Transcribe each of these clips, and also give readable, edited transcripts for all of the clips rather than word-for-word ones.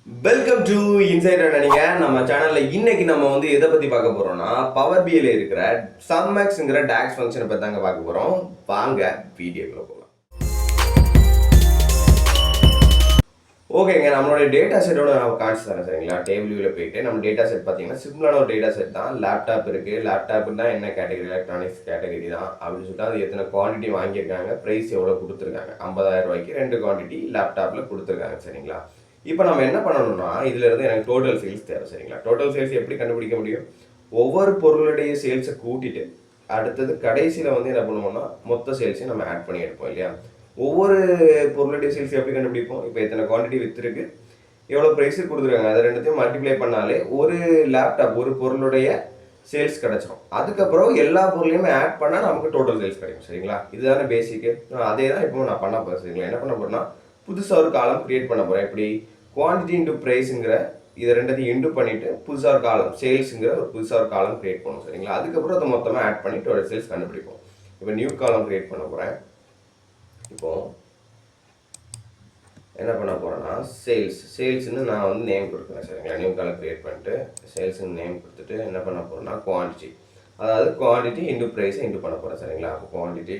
Welcome to insider நினைங்க. நம்ம சேனல்ல இன்னைக்கு நம்ம வந்து எதை பத்தி பார்க்க போறோம்னா பவர் பிஐல இருக்கிற சம்மேக்ஸ்ங்கிற டாக்ஸ் ஃபங்க்ஷனை பத்தி தாங்க பார்க்க போறோம். வாங்க வீடியோக்குள்ள போகலாம். ஓகேங்க, நம்மளோட டேட்டா செட்டோட நான் காமிச்சு தரேன் சரிங்களா. டேபிள் வியூல போயிட்டு நம்ம டேட்டா செட் பார்த்தீங்கன்னா சிம்பிளான ஒரு டேட்டா செட் தான். லேப்டாப் இருக்கு. லேப்டாப்னா என்ன கேட்டகரி, எலக்ட்ரானிக்ஸ் கேட்டகரி தான் அப்படின்னு சொல்லிட்டு அது எத்தனை குவான்டிட்டி வாங்கியிருக்காங்க, ப்ரைஸ் எவ்வளோ கொடுத்துருக்காங்க, 50,000 ரூபாய்க்கு 2 குவான்டிட்டி லேப்டாப்பில் கொடுத்துருக்காங்க சரிங்களா. இப்போ நம்ம என்ன பண்ணணும்னா இதுல இருந்து எனக்கு டோட்டல் சேல்ஸ் தேவை சரிங்களா. டோட்டல் சேல்ஸ் எப்படி கண்டுபிடிக்க முடியும்? ஒவ்வொரு பொருளுடைய சேல்ஸை கூட்டிட்டு அடுத்தது கடைசியில் வந்து என்ன பண்ணுவோம்னா மொத்த சேல்ஸையும் நம்ம ஆட் பண்ணி எடுப்போம் இல்லையா. ஒவ்வொரு பொருளுடைய சேல்ஸ் எப்படி கண்டுபிடிப்போம்? இப்போ எத்தனை குவான்டிட்டி விற்றுருக்கு, எவ்வளோ ப்ரைஸுக்கு கொடுத்துருக்காங்க, அதை ரெண்டுத்தையும் மல்டிப்ளை பண்ணாலே ஒரு லேப்டாப் ஒரு பொருளுடைய சேல்ஸ் கிடச்சிரும். அதுக்கப்புறம் எல்லா பொருளையுமே ஆட் பண்ணால் நமக்கு டோட்டல் சேல்ஸ் கிடைக்கும் சரிங்களா. இதுதானே பேசிக்கு. அதே தான் இப்போ நான் பண்ண போகிறேன் சரிங்களா. என்ன பண்ண போகிறேன்னா புதுசாக ஒரு காலம் கிரியேட் பண்ண போகிறேன். எப்படி குவான்டிட்டி இன்டு ப்ரைஸுங்கிற இதை ரெண்டத்தையும் இன்டு பண்ணிவிட்டு புதுசாக ஒரு காலம் சேல்ஸுங்கிற ஒரு புதுசாக ஒரு காலம் கிரியேட் பண்ணுவோம் சரிங்களா. அதுக்கப்புறம் அதை மொத்தமாக ஆட் பண்ணி டோட்டல் சேல்ஸ் கண்டுபிடிப்போம். இப்போ நியூ காலம் கிரியேட் பண்ண போகிறேன். இப்போ என்ன பண்ண போகிறேன்னா சேல்ஸ்னு நான் வந்து நேம் கொடுக்குறேன் சரிங்களா. நியூ காலம் கிரியேட் பண்ணிட்டு சேல்ஸ்னு நேம் கொடுத்துட்டு என்ன பண்ண போகிறேன்னா குவான்டிட்டி, அதாவது குவான்டிட்டி இன்டு ப்ரைஸை இன்டு பண்ண போகிறேன் சரிங்களா. அப்போ குவான்டிட்டி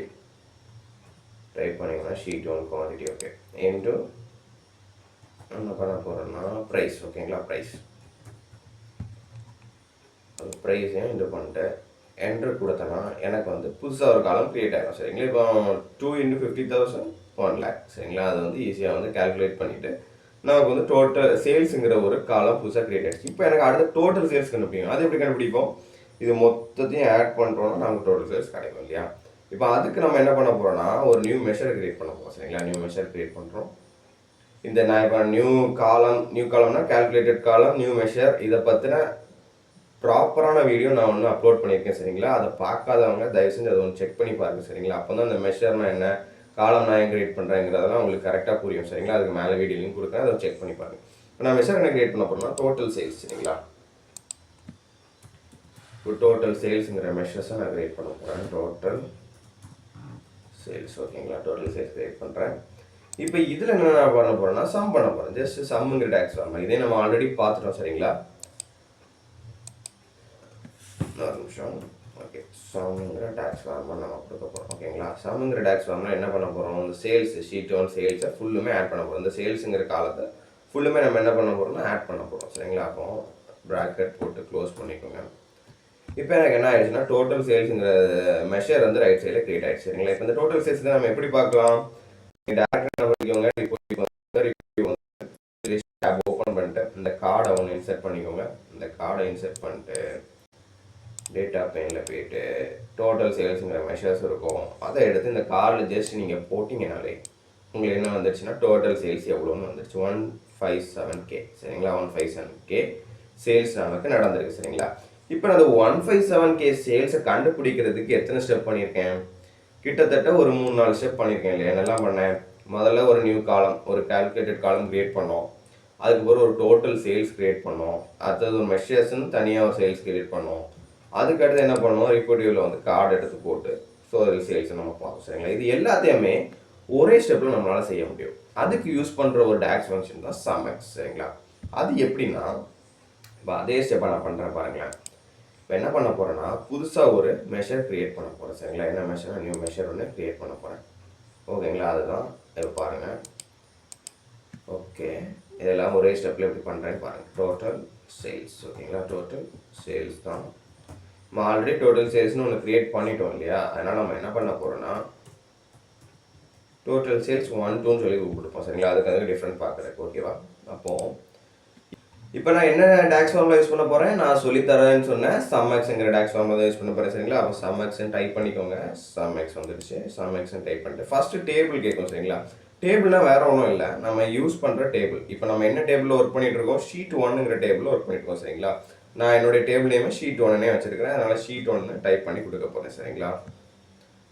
டைப் பண்ணிங்கன்னா ஷீட் 1 குவான்டிட்டி ஓகே இன்டு என்ன பண்ண போகிறோன்னா ப்ரைஸ் ஓகேங்களா. ப்ரைஸையும் இன்டு பண்ணிட்டு என்ட்ரு கொடுத்தேன்னா எனக்கு வந்து புதுசாக ஒரு காலம் க்ரியேட் ஆகிடும் சரிங்களா. இப்போ 2 × 50,000 1 lakh சரிங்களா. அது வந்து ஈஸியாக வந்து கால்குலேட் பண்ணிவிட்டு நமக்கு வந்து டோட்டல் சேல்ஸுங்கிற ஒரு காலம் புதுசாக க்ரியேட் ஆகிடுச்சு. இப்போ எனக்கு அடுத்த டோட்டல் சேல்ஸ் கண்டுபிடிக்கும். அது எப்படி கண்டுபிடிப்போம்? இது மொத்தத்தையும் ஆட் பண்ணுறோன்னா நமக்கு டோட்டல் சேல்ஸ் கிடைக்கும் இல்லையா. இப்போ அதுக்கு நம்ம என்ன பண்ண போகிறோம்னா ஒரு நியூ மெஷர் க்ரியேட் பண்ண போகிறோம் சரிங்களா. நியூ மெஷர் க்ரியேட் பண்ணுறோம். இந்த நான் இப்போ நியூ காலம்னா கால்குலேட்டட் காலம் நியூ மெஷர் இதை பற்றின ப்ராப்பரான வீடியோ நான் ஒன்று அப்லோட் பண்ணியிருக்கேன் சரிங்களா. அதை பார்க்காதவங்க தயவு செஞ்சு அதை ஒன்று செக் பண்ணி பாருங்கள் சரிங்களா. அப்போ தான் இந்த மெஷர்னா என்ன, காலம் நான் கிரியேட் பண்ணுறேங்கிறதெல்லாம் உங்களுக்கு கரெக்டாக புரியும் சரிங்களா. அதுக்கு மேலே வீடியோ லிங்க் கொடுக்குறேன், அதை செக் பண்ணி பாருங்கள். இப்போ நான் மெஷர் என்ன கிரியேட் பண்ண போகிறேன்னா டோட்டல் சேல்ஸ் சரிங்களா. இப்போ டோட்டல் சேல்ஸுங்கிற மெஷர்ஸை நான் கிரியேட் பண்ண போகிறேன். டோட்டல் சேல்ஸ் ஓகேங்களா. டோட்டல் சேல்ஸ் கிரியேட் பண்ணுறேன். இப்போ இதில் என்ன நான் பண்ண போகிறேன்னா சம் பண்ண போகிறேன். ஜஸ்ட் சம்முங்கிற டேக்ஸ் ஃபார்முலா இதே நம்ம ஆல்ரெடி பார்த்துட்டோம் சரிங்களா. ஒரு நிமிஷம் ஓகே. சம்முங்கிற டேக்ஸ் ஃபார்முலா நம்ம கொடுக்க போகிறோம் ஓகேங்களா. சம்முங்கிற டேக்ஸ் ஃபார்முலா என்ன பண்ண போகிறோம், இந்த சேல்ஸ் ஷீட் 1 சேல்ஸை ஃபுல்லுமே ஆட் பண்ண போகிறோம். இந்த சேல்ஸுங்கிற காலத்தை ஃபுல்லுமே நம்ம என்ன பண்ண போகிறோம்னா ஆட் பண்ண போகிறோம் சரிங்களா. அப்போ ப்ராக்கெட் போட்டு க்ளோஸ் பண்ணிக்கோங்க. இப்போ எனக்கு என்ன ஆயிடுச்சுன்னா டோட்டல் சேல்ஸுங்கிற மெஷர் வந்து ரைட் சைடில் கிரியேட் ஆகிடுச்சு சரிங்களா. இப்போ இந்த டோட்டல் சேல்ஸ் தான் நம்ம எப்படி பார்க்கலாம்? ஓப்பன் பண்ணிட்டு இந்த கார்டை ஒன்று இன்சர்ட் பண்ணிக்கோங்க. இந்த கார்டை இன்சர்ட் பண்ணிட்டு டேட்டா பெயினில் போயிட்டு டோட்டல் சேல்ஸுங்கிற மெஷர்ஸ் இருக்கும், அதை எடுத்து இந்த கார்டில் ஜஸ்ட் நீங்கள் போட்டிங்கனாலே உங்களுக்கு என்ன வந்துடுச்சுன்னா டோட்டல் சேல்ஸ் எவ்வளோன்னு வந்துடுச்சு 157K சரிங்களா. 157K சேல்ஸ் நமக்கு நடந்திருக்கு சரிங்களா. இப்போ நான் அந்த 157K சேல்ஸை கண்டுபிடிக்கிறதுக்கு எத்தனை ஸ்டெப் பண்ணியிருக்கேன்? கிட்டத்தட்ட ஒரு 3-4 ஸ்டெப் பண்ணியிருக்கேன் இல்லையா. என்னெல்லாம் பண்ணேன்? முதல்ல ஒரு நியூ காலம் ஒரு கால்குலேட்டட் காலம் கிரியேட் பண்ணோம். அதுக்கப்புறம் ஒரு டோட்டல் சேல்ஸ் கிரியேட் பண்ணோம். அடுத்தது ஒரு மெஷர்ஸ்ன்னு தனியாக ஒரு சேல்ஸ் கிரியேட் பண்ணோம். அதுக்கடுத்து என்ன பண்ணுவோம், ரிப்போர்ட்டிவில் வந்து கார்டு எடுத்து போட்டு ஸோ சேல்ஸை நம்ம பார்ப்போம் சரிங்களா. இது எல்லாத்தையுமே ஒரே ஸ்டெப்பில் நம்மளால் செய்ய முடியும். அதுக்கு யூஸ் பண்ணுற ஒரு டாக்ஸ் ஃபங்க்ஷன் தான் சம்எக்ஸ் சரிங்களா. அது எப்படின்னா இப்போ அதே ஸ்டெப்பை நான் பண்ணுறேன் பாருங்களேன். இப்போ என்ன பண்ண போகிறேன்னா புதுசாக ஒரு மெஷர் க்ரியேட் பண்ண போகிறேன் சரிங்களா. என்ன மெஷர், நியூ மெஷர் ஒன்று க்ரியேட் பண்ண போகிறேன் ஓகேங்களா. அதுதான் இப்போ பாருங்கள். ஓகே, இதெல்லாம் ஒரே ஸ்டெப்பில் எப்படி பண்ணுறேன்னு பாருங்கள். டோட்டல் சேல்ஸ் ஓகேங்களா. டோட்டல் சேல்ஸ் தான் நம்ம ஆல்ரெடி டோட்டல் சேல்ஸ்னு ஒன்று க்ரியேட் பண்ணிட்டோம் இல்லையா. அதனால் நம்ம என்ன பண்ண போகிறோன்னா டோட்டல் சேல்ஸ் 1 2ன்னு சொல்லி கொடுப்போம் சரிங்களா. அதுக்கு டிஃப்ரெண்ட் பார்க்குறேன் ஓகேவா. அப்போது இப்போ நான் என்ன டாக்ஸ் ஃபார்முலா யூஸ் பண்ண போகிறேன், நான் சொல்லித்தரேன்னு சொன்னேன் சம்எக்ஸுங்கிற டாக்ஸ் ஃபார்முலா தான் யூஸ் பண்ண போகிறேன் சரிங்களா. அப்போ சம்எக்ஸ்ன்னு டைப் பண்ணிக்கோங்க. சம்எக்ஸ் வந்துடுச்சு. சம்எக்ஸ்ன்னு டைப் பண்ணிட்டு ஃபஸ்ட்டு டேபிள் கேட்கும் சரிங்களா. டேபிள்னா வேறு ஒன்றும் இல்லை, நம்ம யூஸ் பண்ணுற டேபிள். இப்போ நம்ம என்ன டேபிளில் ஒர்க் பண்ணிகிட்டு இருக்கோம், ஷீட் 1ங்கிற டேபிளில் ஒர்க் பண்ணிட்டு இருக்கோம் சரிங்களா. நான் என்னுடைய டேபிள் நேமே ஷீட் 1னே வச்சுருக்கிறேன். அதனால் ஷீட் 1 டைப் பண்ணி கொடுக்க போகிறேன் சரிங்களா.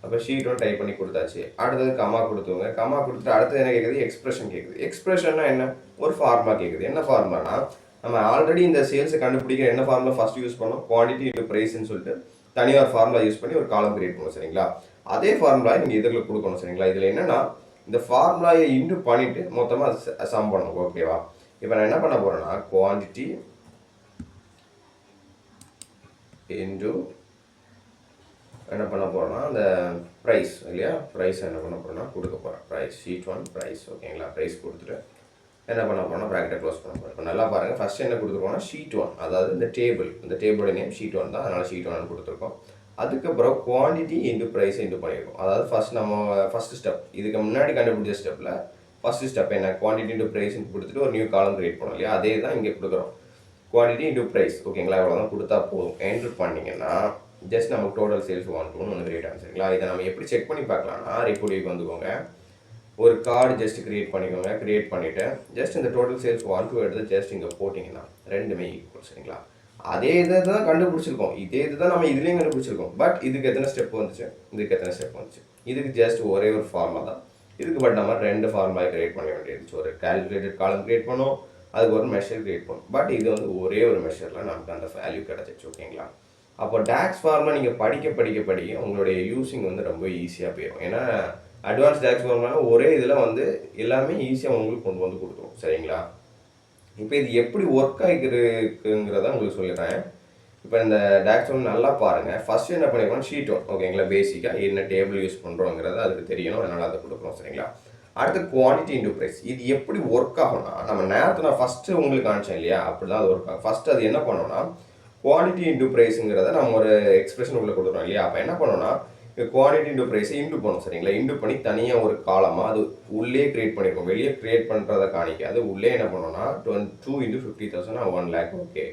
அப்போ ஷீட் 1 டைப் பண்ணி கொடுத்தாச்சு. அடுத்தது கமா கொடுத்துங்க. கமா கொடுத்துட்டு அடுத்தது என்ன கேட்குது, எக்ஸ்பிரஷன் கேட்குது. எக்ஸ்பிரஷன்னா என்ன, ஒரு ஃபார்முலா கேட்குது. என்ன ஃபார்முலானா நம்ம ஆல்ரெடி இந்த சேல்ஸை கண்டுபிடிக்கிற என்ன ஃபார்முலா ஃபஸ்ட் யூஸ் பண்ணோம், குவான்டிட்டி இன்டு ப்ரைஸ்ன்னு சொல்லிட்டு தனியார் ஃபார்முலா யூஸ் பண்ணி ஒரு காலம் கிரியேட் பண்ணுவோம் சரிங்களா. அதே ஃபார்முலா நீங்கள் இதில் கொடுக்கணும் சரிங்களா. இதில் என்னென்னா இந்த ஃபார்முலாயை இன்டு பண்ணிவிட்டு மொத்தமாக சம் பண்ணணும் ஓகேவா. இப்போ நான் என்ன பண்ண போகிறேன்னா குவான்டிட்டி இன்டு என்ன பண்ண போகிறோன்னா அந்த ப்ரைஸ் இல்லையா, ப்ரைஸ் என்ன பண்ண போகிறோன்னா கொடுக்க போகிறேன். Price sheet 1 price. ஓகேங்களா, ப்ரைஸ் கொடுத்துட்டு என்ன பண்ண போகிறோம்னா ப்ராக்கெட்டை க்ளோஸ் பண்ண போகிறோம். இப்போ நல்லா பாருங்கள், ஃபஸ்ட்டு என்ன கொடுத்துருக்கோம்னா ஷீட் 1, அதாவது இந்த டேபிளோட நேம் ஷீட் 1 தான், அதனால் ஷீட் 1 கொடுத்துருக்கோம். அதுக்கப்புறம் குவான்டிட்டி இன்டு ப்ரைஸ் இன்டு பண்ணியிருக்கோம். அதாவது ஃபஸ்ட்டு ஸ்டெப், இதுக்கு முன்னாடி கண்டுபிடிச்ச ஸ்டெப்பில் ஃபஸ்ட்டு ஸ்டெப் என்ன, குவான்டிட்டி இன்டு ப்ரைஸ் கொடுத்துட்டு ஒரு நியூ காலம் கிரியேட் பண்ணோம் இல்லையா, அதே தான் இங்கே கொடுக்குறோம். Quantity into price. ஓகேங்களா, இவ்வளோ தான் கொடுத்தா போதும். என்ட்ரு பண்ணிங்கன்னா ஜஸ்ட் நமக்கு டோட்டல் சேல்ஸ் 1 ஒன்று கிரியேட் ஆகும். சரிங்களா, இதை நம்ம எப்படி செக் பண்ணி பார்க்கலாம்னா ரிப்போர்ட்டுக்கு வந்துக்கோங்க, ஒரு கார்டு ஜஸ்ட் கிரியேட் பண்ணிக்கோங்க. கிரியேட் பண்ணிவிட்டு ஜஸ்ட் இந்த டோட்டல் சேல்ஸ் 1 எடுத்து ஜஸ்ட் இங்கே போட்டிங்கன்னா ரெண்டுமே ஈக்குவல். சரிங்களா, அதே இதை தான் கண்டுபிடிச்சிருக்கோம், இதே இது தான் நம்ம இதுலேயும் கண்டுபிடிச்சிருக்கோம். பட் இதுக்கு எத்தனை ஸ்டெப் வந்துச்சு, இதுக்கு எத்தனை ஸ்டெப் வந்துச்சு, இதுக்கு ஜஸ்ட் ஒரே ஒரு ஃபார்முலா தான். இதுக்கு பட் நம்ம 2 ஃபார்முலா கிரியேட் பண்ண வேண்டியிருந்துச்சு. ஒரு கால்குலேட்டட் காலம் கிரியேட் பண்ணோம், அதுக்கு ஒரு மெஷர் கிரியேட் பண்ணோம். பட் இது வந்து ஒரே ஒரு மெஷரில் நமக்கு அந்த வேல்யூ கிடச்சிச்சு. ஓகேங்களா, அப்போ டேக்ஸ் ஃபார்முலா நீங்கள் படிக்க உங்களுடைய யூஸிங் வந்து ரொம்ப ஈஸியாக போயிடும். ஏன்னா அட்வான்ஸ் டேக்ஸ் ஃபார்முலா ஒரே இதில் வந்து எல்லாமே ஈஸியாக உங்களுக்கு கொண்டு வந்து கொடுத்துரும். சரிங்களா, இப்போ இது எப்படி ஒர்க் ஆகிருக்குங்கிறத உங்களுக்கு சொல்லிடுறேன். இப்போ இந்த டேக்ஸ் ஃபார்முலா நல்லா பாருங்கள். ஃபஸ்ட்டு என்ன பண்ணிருக்கோம், ஷீட் 1. ஓகேங்களா, பேசிக்காக என்ன டேபிள் யூஸ் பண்ணுறோங்கிறது அதுக்கு தெரியணும், அதனால் அதை கொடுக்குறோம். சரிங்களா, அடுத்து குவான்டிட்டி இன்டு ப்ரைஸ். இது எப்படி ஒர்க் ஆகும்னா, நம்ம நேரத்தை நான் ஃபஸ்ட்டு உங்களுக்கு காமிச்சேன் இல்லையா, அப்படி தான் அது ஒர்க் ஆகும். ஃபஸ்ட்டு அது என்ன பண்ணோம்னா குவான்டிட்டி இன்டு ப்ரைஸுங்கிறத நம்ம ஒரு எக்ஸ்பிரஷன் உள்ள கொடுக்குறோம் இல்லையா, அப்போ என்ன பண்ணோம்னா குவான்டிட்டி இன்டு ப்ரைஸை இன்டு பண்ணும். சரிங்களா, இன்டு பண்ணி தனியாக ஒரு காலமாக அது உள்ளே கிரியேட் பண்ணியிருக்கோம். வெளியே கிரியேட் பண்ணுறதை காணிக்காது, உள்ளே என்ன பண்ணோம்னா 2 × 50,000 1 lakh. ஓகே,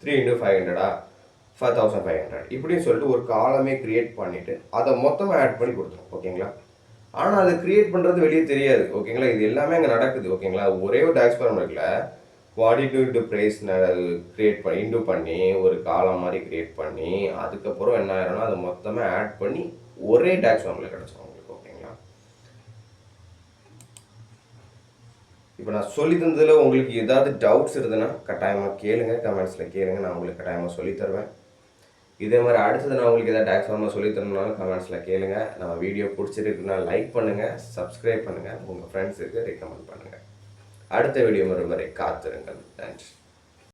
3 × 500 5500 இப்படின்னு சொல்லிட்டு ஒரு காலமே கிரியேட் பண்ணிவிட்டு அதை மொத்தமாக ஆட் பண்ணி கொடுத்துரும். ஓகேங்களா, ஆனால் அது கிரியேட் பண்ணுறது வெளியே தெரியாது. ஓகேங்களா, இது எல்லாமே அங்கே நடக்குது. ஓகேங்களா, ஒரே ஒரு டேக்ஸ் ஃபார்முலா இருக்குல்ல, குவான்டிட்டி இன்டு ப்ரைஸ் கிரியேட் பண்ணி இன்டு பண்ணி ஒரு காலம் மாதிரி கிரியேட் பண்ணி அதுக்கப்புறம் என்ன ஆயிரும்னா அதை மொத்தமாக ஆட் பண்ணி ஒரே டேக்ஸ் ஃபார்முலா கிடச்சிடும் உங்களுக்கு. ஓகேங்களா, இப்போ நான் சொல்லி தந்ததில் உங்களுக்கு ஏதாவது டவுட்ஸ் இருந்ததுன்னா கட்டாயமாக கேளுங்க, கமெண்ட்ஸில் கேளுங்க, நான் உங்களுக்கு கட்டாயமாக சொல்லித்தருவேன். இதே மாதிரி அடுத்தது நான் உங்களுக்கு எதாவது டேக்ஸ் ஃபார்முலா சொல்லித்தரணும்னாலும் கமெண்ட்ஸில் கேளுங்க. நம்ம வீடியோ பிடிச்சிருக்குன்னா லைக் பண்ணுங்கள், சப்ஸ்கிரைப் பண்ணுங்கள், உங்கள் ஃப்ரெண்ட்ஸுக்கு ரெக்கமெண்ட் பண்ணுங்கள். அடுத்த வீடியோ வரும் வரை காத்திருங்கள். நன்றி.